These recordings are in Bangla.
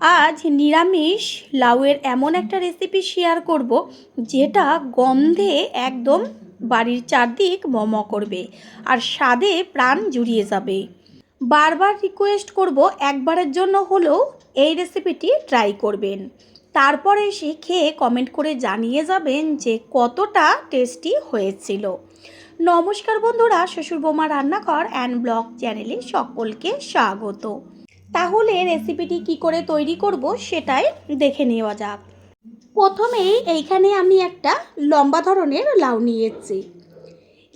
আজ নিরামিষ লাউয়ের এমন একটা রেসিপি শেয়ার করব যেটা গন্ধে একদম বাড়ির চারদিক মম করবে আর স্বাদে প্রাণ জুড়িয়ে যাবে। বারবার রিকোয়েস্ট করব একবারের জন্য হলেও এই রেসিপিটি ট্রাই করবেন, তারপরে এসে খেয়ে কমেন্ট করে জানিয়ে যাবেন যে কতটা টেস্টি হয়েছিল। নমস্কার বন্ধুরা, শ্বশুর বৌমা রান্নাঘর অ্যান্ড ব্লগ চ্যানেলে সকলকে স্বাগত। তাহলে রেসিপিটি কি করে তৈরি করব সেটাই দেখে নেওয়া যাক। প্রথমেই এইখানে আমি একটা লম্বা ধরনের লাউ নিয়েছি।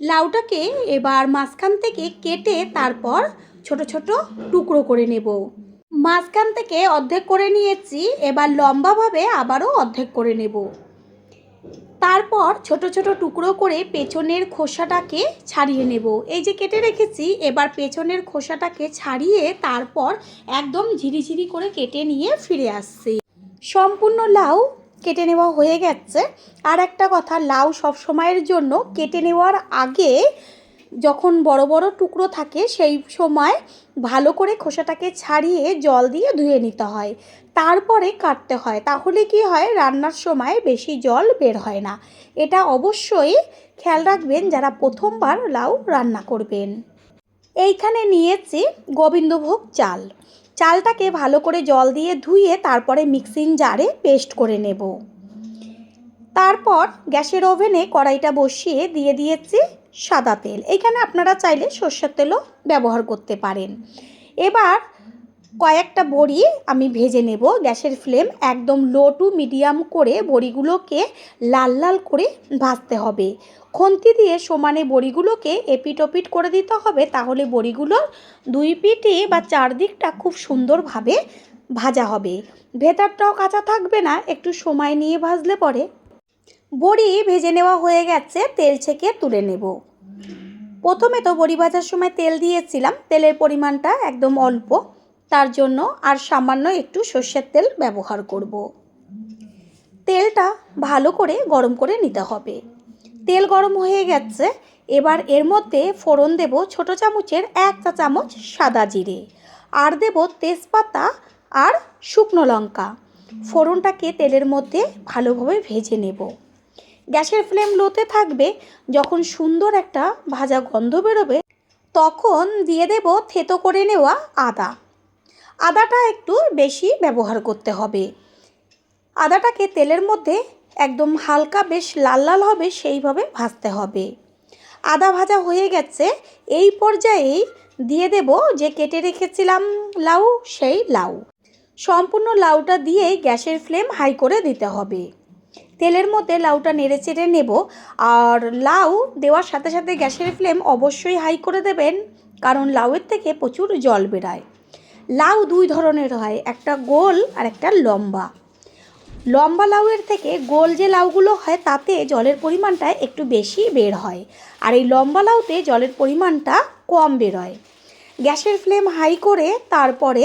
লাউটাকে এবার মাঝখান থেকে কেটে তারপর ছোট ছোট টুকরো করে নেব। মাঝখান থেকে অর্ধেক করে নিয়েছি, এবার লম্বাভাবে আবারও অর্ধেক করে নেব। তারপর ছোট ছোট টুকরো করে পেছনের খোসাটাকে ছাড়িয়ে নেব। এই যে কেটে রেখেছি, এবার পেছনের খোসাটাকে ছাড়িয়ে তারপর একদম ঝিরিঝিরি করে কেটে নিয়ে ফিরে আসছি। সম্পূর্ণ লাউ কেটে নেওয়া হয়ে গেছে। আর একটা কথা, লাউ সব সময়ের জন্য কেটে নেওয়ার আগে যখন বড় বড় টুকরো থাকে সেই সময় ভালো করে খোসাটাকে ছাড়িয়ে জল দিয়ে ধুয়ে নিতে হয়, তারপরে কাটতে হয়। তাহলে কি হয়, রান্নার সময় বেশি জল বের হয় না। এটা অবশ্যই খেয়াল রাখবেন যারা প্রথমবার লাউ রান্না করবেন। এইখানে নিয়েছি গোবিন্দভোগ চাল। চালটাকে ভালো করে জল দিয়ে ধুয়ে তারপরে মিক্সিং জারে পেস্ট করে নেব। তারপর গ্যাসের ওভেনে কড়াইটা বসিয়ে দিয়ে দিয়েছি সাদা তেল। এখানে আপনারা চাইলে সর্ষের তেলও ব্যবহার করতে পারেন। এবার কয়েকটা বড়ি আমি ভেজে নেব। গ্যাসের ফ্লেম একদম লো টু মিডিয়াম করে বড়িগুলোকে লাল লাল করে ভাজতে হবে। খুন্তি দিয়ে সমানে বড়িগুলোকে এপিট ওপিট করে দিতে হবে, তাহলে বড়িগুলোর দুই পিঠে বা চারদিকটা খুব সুন্দরভাবে ভাজা হবে। ভেতরটাও কাঁচা থাকবে না, একটু সময় নিয়ে ভাজলে পরে। বড়ি ভেজে নেওয়া হয়ে গেছে, তেল ছেঁকে তুলে নেব। প্রথমে তো বড়ি ভাজার সময় তেল দিয়েছিলাম, তেলের পরিমাণটা একদম অল্প, তার জন্য আর সামান্য একটু সর্ষের তেল ব্যবহার করব। তেলটা ভালো করে গরম করে নিতে হবে। তেল গরম হয়ে গেছে, এবার এর মধ্যে ফোড়ন দেব ছোটো চামচের 1 চা চামচ সাদা জিরে, আর দেব তেজপাতা আর শুকনো লঙ্কা। ফোড়নটাকে তেলের মধ্যে ভালোভাবে ভেজে নেব। গ্যাসের ফ্লেম লোতে থাকবে। যখন সুন্দর একটা ভাজা গন্ধ বেরোবে তখন দিয়ে দেব থেতো করে নেওয়া আদা। আদাটা একটু বেশি ব্যবহার করতে হবে। আদাটাকে তেলের মধ্যে একদম হালকা বেশ লাল লাল হবে সেইভাবে ভাজতে হবে। আদা ভাজা হয়ে গেছে, এই পর্যায়েই দিয়ে দেব যে কেটে রেখেছিলাম লাউ, সেই লাউ। সম্পূর্ণ লাউটা দিয়ে গ্যাসের ফ্লেম হাই করে দিতে হবে। তেলের মধ্যে লাউটা নেড়ে চেড়ে নেব। আর লাউ দেওয়ার সাথে সাথে গ্যাসের ফ্লেম অবশ্যই হাই করে দেবেন, কারণ লাউয়ের থেকে প্রচুর জল বেরায়। লাউ দুই ধরনের হয়, একটা গোল আর একটা লম্বা। লম্বা লাউয়ের থেকে গোল যে লাউগুলো হয় তাতে জলের পরিমাণটা একটু বেশি বের হয়, আর এই লম্বা লাউতে জলের পরিমাণটা কম বেরোয়। গ্যাসের ফ্লেম হাই করে তারপরে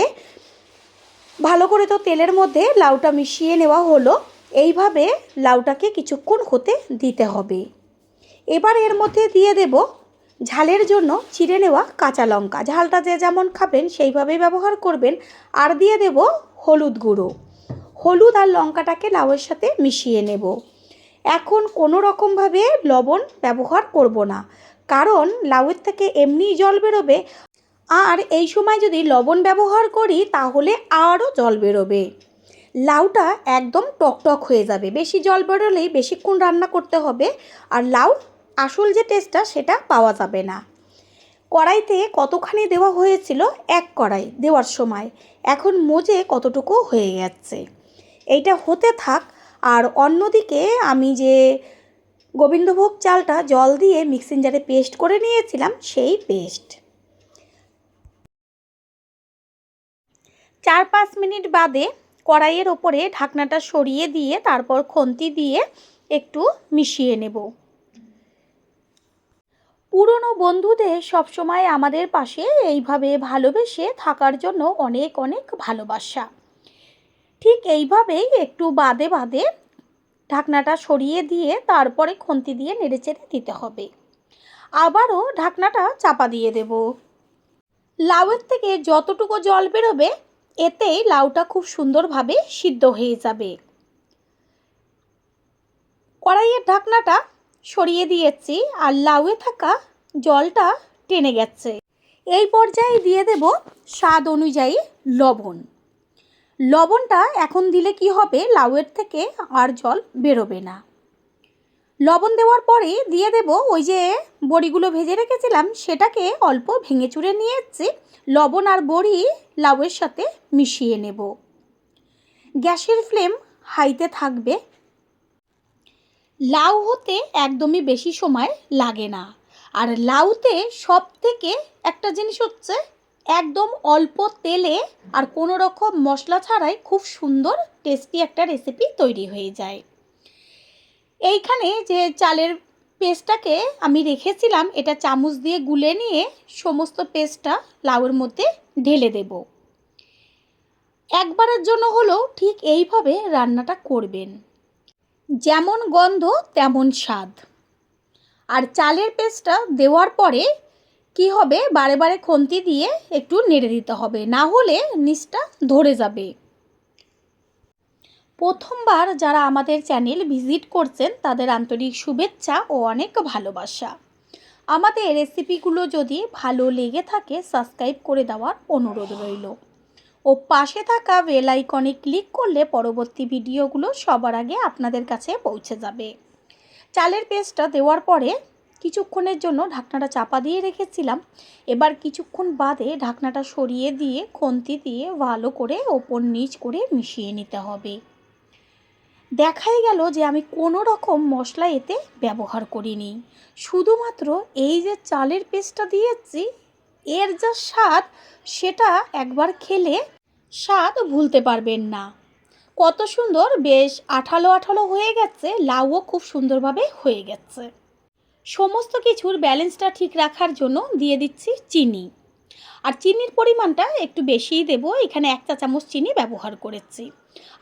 ভালো করে তো তেলের মধ্যে লাউটা মিশিয়ে নেওয়া হলো। এইভাবে লাউটাকে কিছুক্ষণ হতে দিতে হবে। এবার এর মধ্যে দিয়ে দেব ঝালের জন্য চিড়ে নেওয়া কাঁচা লঙ্কা। ঝালটা যে যেমন খাবেন সেইভাবেই ব্যবহার করবেন। আর দিয়ে দেব হলুদ গুঁড়ো। হলুদ আর লঙ্কাটাকে লাউয়ের সাথে মিশিয়ে নেব। এখন কোনো রকমভাবে লবণ ব্যবহার করব না, কারণ লাউয়ের থেকে এমনিই জল বেরোবে, আর এই সময় যদি লবণ ব্যবহার করি তাহলে আরও জল বেরোবে। লাউটা একদম টকটক হয়ে যাবে। বেশি জল বেরোলেই বেশিক্ষণ রান্না করতে হবে, আর লাউ আসল যে টেস্টটা সেটা পাওয়া যাবে না। কড়াইতে কতখানি দেওয়া হয়েছিল, 1 কড়াই দেওয়ার সময়, এখন মজে কতটুকু হয়ে যাচ্ছে। এইটা হতে থাক। আর অন্যদিকে আমি যে গোবিন্দভোগ চালটা জল দিয়ে মিক্সিং জারে পেস্ট করে নিয়েছিলাম, সেই পেস্ট 4-5 মিনিট বাদে কড়াইয়ের ওপরে ঢাকনাটা সরিয়ে দিয়ে তারপর খুন্তি দিয়ে একটু মিশিয়ে নেব। পুরনো বন্ধুদের সবসময় আমাদের পাশে এইভাবে ভালোবেসে থাকার জন্য অনেক অনেক ভালোবাসা। ঠিক এইভাবেই একটু বাদে বাদে ঢাকনাটা সরিয়ে দিয়ে তারপরে খুন্তি দিয়ে নেড়েচেড়ে দিতে হবে। আবারও ঢাকনাটা চাপা দিয়ে দেব। লাউয়ের থেকে যতটুকু জল বেরোবে এতেই লাউটা খুব সুন্দরভাবে সিদ্ধ হয়ে যাবে। কড়াইয়ের ঢাকনাটা সরিয়ে দিয়েছি আর লাউয়ে থাকা জলটা টেনে গেছে। এই পর্যায়ে দিয়ে দেব স্বাদ অনুযায়ী লবণ। লবণটা এখন দিলে কি হবে, লাউয়ের থেকে আর জল বেরোবে না। লবণ দেওয়ার পরে দিয়ে দেব ওই যে বড়িগুলো ভেজে রেখেছিলাম, সেটাকে অল্প ভেঙে চুরে নিয়ে এসেছি। লবণ আর বড়ি লাউয়ের সাথে মিশিয়ে নেব। গ্যাসের ফ্লেম হাইতে থাকবে। লাউ হতে একদমই বেশি সময় লাগে না। আর লাউতে সব থেকে একটা জিনিস হচ্ছে একদম অল্প তেলে আর কোনো রকম মশলা ছাড়াই খুব সুন্দর টেস্টি একটা রেসিপি তৈরি হয়ে যায়। এইখানে যে চালের পেস্টটাকে আমি রেখেছিলাম, এটা চামচ দিয়ে গুলে নিয়ে সমস্ত পেস্টটা লাউয়ের মধ্যে ঢেলে দেব। একবারের জন্য হলেও ঠিক এইভাবে রান্নাটা করবেন, যেমন গন্ধ তেমন স্বাদ। আর চালের পেস্টটা দেওয়ার পরে কি হবে, বারে বারে খুন্তি দিয়ে একটু নেড়ে দিতে হবে, না হলে নিচটা ধরে যাবে। প্রথমবার যারা আমাদের চ্যানেল ভিজিট করছেন তাদের আন্তরিক শুভেচ্ছা ও অনেক ভালোবাসা। আমাদের রেসিপিগুলো যদি ভালো লেগে থাকে সাবস্ক্রাইব করে দেওয়ার অনুরোধ রইল ও পাশে থাকা বেল আইকনে ক্লিক করলে পরবর্তী ভিডিওগুলো সবার আগে আপনাদের কাছে পৌঁছে যাবে। চালের পেস্টটা দেওয়ার পরে কিছুক্ষণের জন্য ঢাকনাটা চাপা দিয়ে রেখেছিলাম। এবার কিছুক্ষণ বাদে ঢাকনাটা সরিয়ে দিয়ে খুন্তি দিয়ে ভালো করে ওপর নিচ করে মিশিয়ে নিতে হবে। দেখাই গেল যে আমি কোনো রকম মশলা এতে ব্যবহার করিনি, শুধুমাত্র এই যে চালের পেস্টটা দিয়েছি এর যা স্বাদ, সেটা একবার খেলে স্বাদ ভুলতে পারবেন না। কত সুন্দর, বেশ আঠালো আঠালো হয়ে গেছে, লাউও খুব সুন্দরভাবে হয়ে গেছে। সমস্ত কিছুর ব্যালেন্সটা ঠিক রাখার জন্য দিয়ে দিচ্ছি চিনি। আর চিনির পরিমাণটা একটু বেশিই দেব, এখানে 1 চা চামচ চিনি ব্যবহার করেছি।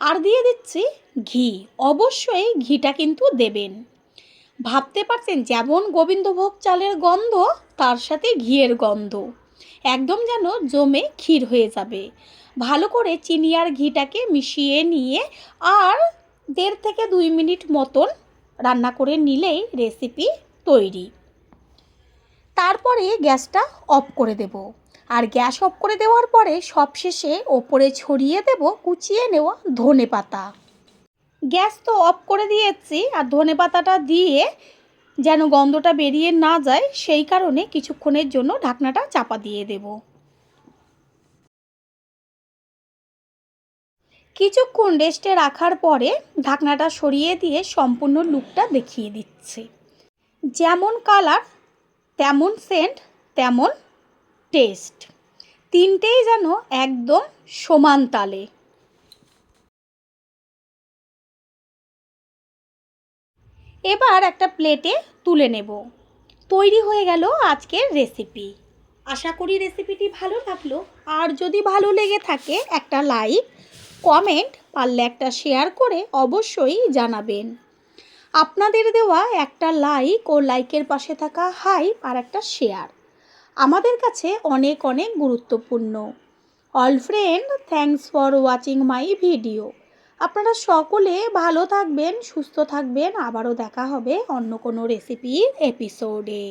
আর দিয়ে দিচ্ছি ঘি। অবশ্যই ঘিটা কিন্তু দেবেন। ভাবতে পারছেন যেমন গোবিন্দভোগ চালের গন্ধ, তার সাথে ঘিয়ের গন্ধ একদম যেন জমে ক্ষীর হয়ে যাবে। ভালো করে চিনি আর ঘিটাকে মিশিয়ে নিয়ে আর 1.5 থেকে 2 মিনিট মতন রান্না করে নিলেই রেসিপি তৈরি। তারপরে গ্যাসটা অফ করে দেব। আর গ্যাস অফ করে দেওয়ার পরে সবশেষে ওপরে ছড়িয়ে দেব কুচিয়ে নেওয়া ধনেপাতা। গ্যাস তো অফ করে দিয়েছি, আর ধনেপাতাটা দিয়ে যেন গন্ধটা বেরিয়ে না যায় সেই কারণে কিছুক্ষণের জন্য ঢাকনাটা চাপা দিয়ে দেব। কিছুক্ষণ রেস্টে রাখার পরে ঢাকনাটা সরিয়ে দিয়ে সম্পূর্ণ লুকটা দেখিয়ে দিচ্ছি। যেমন কালার তেমন সেন্ট তেমন টেস্ট, তিনটেই যেন একদম সমান তালে। এবার একটা প্লেটে তুলে নেব। তৈরি হয়ে গেল আজকের রেসিপি। আশা করি রেসিপিটি ভালো লাগলো। আর যদি ভালো লেগে থাকে একটা লাইক, কমেন্ট, পারলে একটা শেয়ার করে অবশ্যই জানাবেন। আপনাদের দেওয়া একটা লাইক ও লাইকের পাশে থাকা হাইপ আর একটা শেয়ার আমাদের কাছে অনেক অনেক গুরুত্বপূর্ণ। All friend, thanks for watching my video. আপনারা সকলে ভালো থাকবেন, সুস্থ থাকবেন। আবারও দেখা হবে অন্য কোনো রেসিপির এপিসোডে।